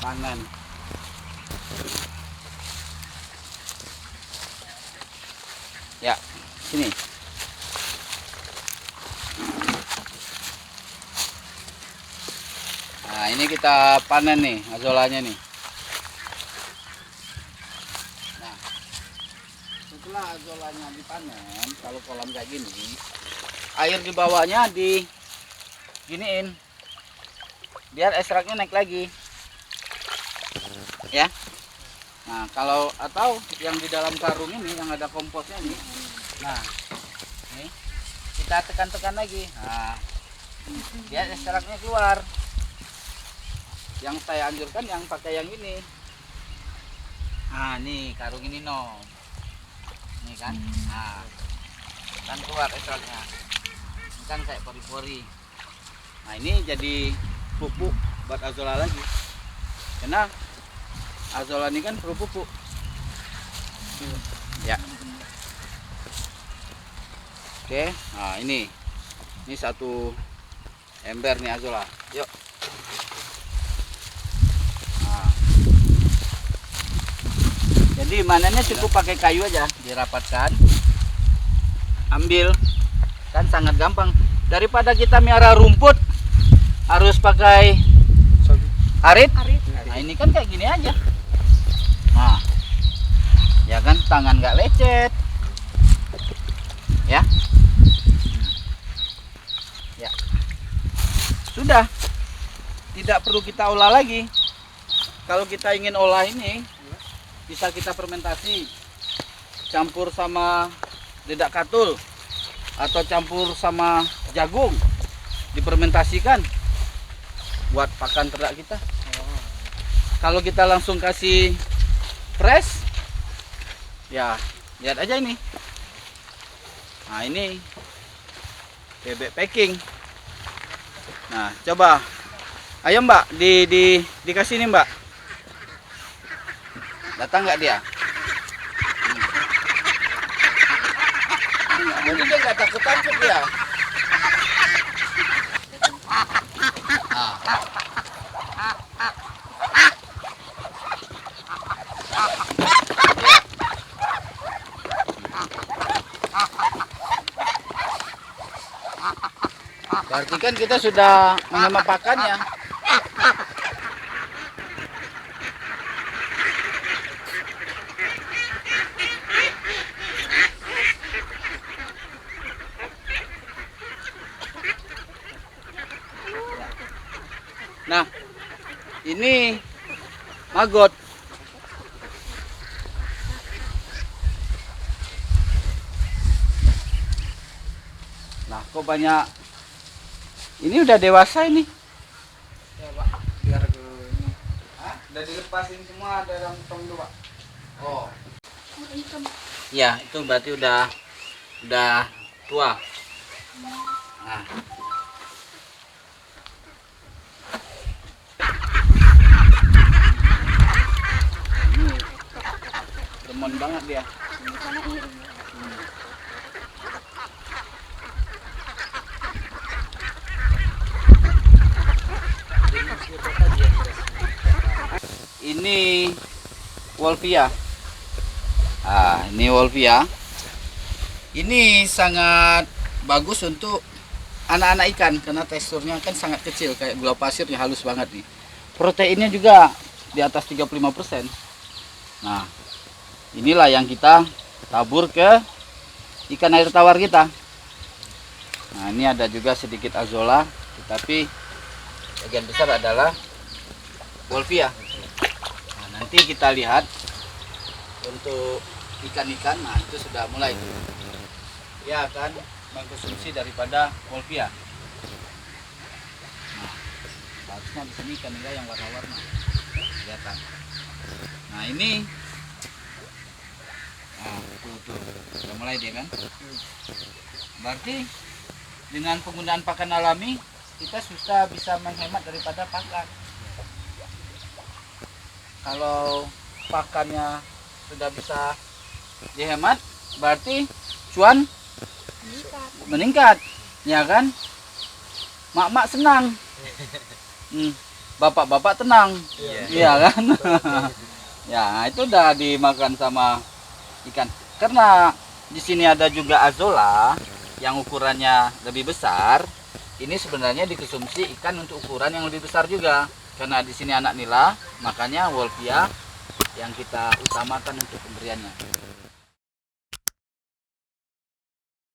panen. Ya, sini. Nah, ini kita panen nih azolanya nih. Nah, setelah azolanya dipanen, kalau kolam kayak gini, air di bawahnya di giniin, biar ekstraknya naik lagi. Ya. Nah, kalau atau yang di dalam karung ini yang ada komposnya nih. Nah, ini kita tekan-tekan lagi. Nah, biar ekstraknya keluar. Yang saya anjurkan yang pakai yang ini. Nah, nih karung ini no. Nih kan. Nah, kan keluar ekstraknya. Ini kan kayak pori-pori. Nah, ini jadi pupuk buat azolla lagi. Karena azolla ini kan perlu pupuk. Ya. Oke, nah ini satu ember nih azolla. Yuk. Nah. Jadi manennya cukup pakai kayu aja, dirapatkan. Ambil, kan sangat gampang. Daripada kita miara rumput harus pakai arit. Nah, ini kan kayak gini aja. Nah, ya kan tangan nggak lecet. Ya. Ya. Sudah. Tidak perlu kita olah lagi. Kalau kita ingin olah ini, bisa kita fermentasi. Campur sama dedak katul atau campur sama jagung. Difermentasikan buat pakan ternak kita. Kalau kita langsung kasih fresh, ya lihat aja ini. Nah, ini bebek packing. Nah, coba, ayo Mbak, dikasih ini Mbak. Datang nggak dia? Jadi dia nggak takut dia. Berarti kan kita sudah menghemat pakannya. Nah, ini maggot. Nah, kok banyak. Ini udah dewasa ini. Ya Pak, biar ke ini. Udah dilepasin semua dalam tong itu Pak. Oh. Ya, itu berarti udah tua. Nah. Ini demen banget dia. Ini Wolffia. Ah, ini Wolffia. Ini sangat bagus untuk anak-anak ikan karena teksturnya kan sangat kecil kayak gula pasirnya, halus banget nih. Proteinnya juga di atas 35%. Nah, inilah yang kita tabur ke ikan air tawar kita. Nah, ini ada juga sedikit azolla, tetapi bagian besar adalah Wolffia. Nah, nanti kita lihat untuk ikan-ikan. Nah, itu sudah mulai dia akan mengkonsumsi daripada Wolffia. Nah, harusnya di sini ikan nila yang warna-warna kelihatan. Nah, ini tuh sudah mulai dia kan. Berarti dengan penggunaan pakan alami kita sudah bisa menghemat daripada pakan. Kalau pakannya sudah bisa dihemat, berarti cuan meningkat, ya kan? Mak-mak senang. bapak-bapak tenang. Iya. Iya kan? Ya, itu udah dimakan sama ikan. Karena di sini ada juga azola yang ukurannya lebih besar. Ini sebenarnya dikonsumsi ikan untuk ukuran yang lebih besar juga. Karena di sini anak nila, makanya wolfia yang kita utamakan untuk pemberiannya.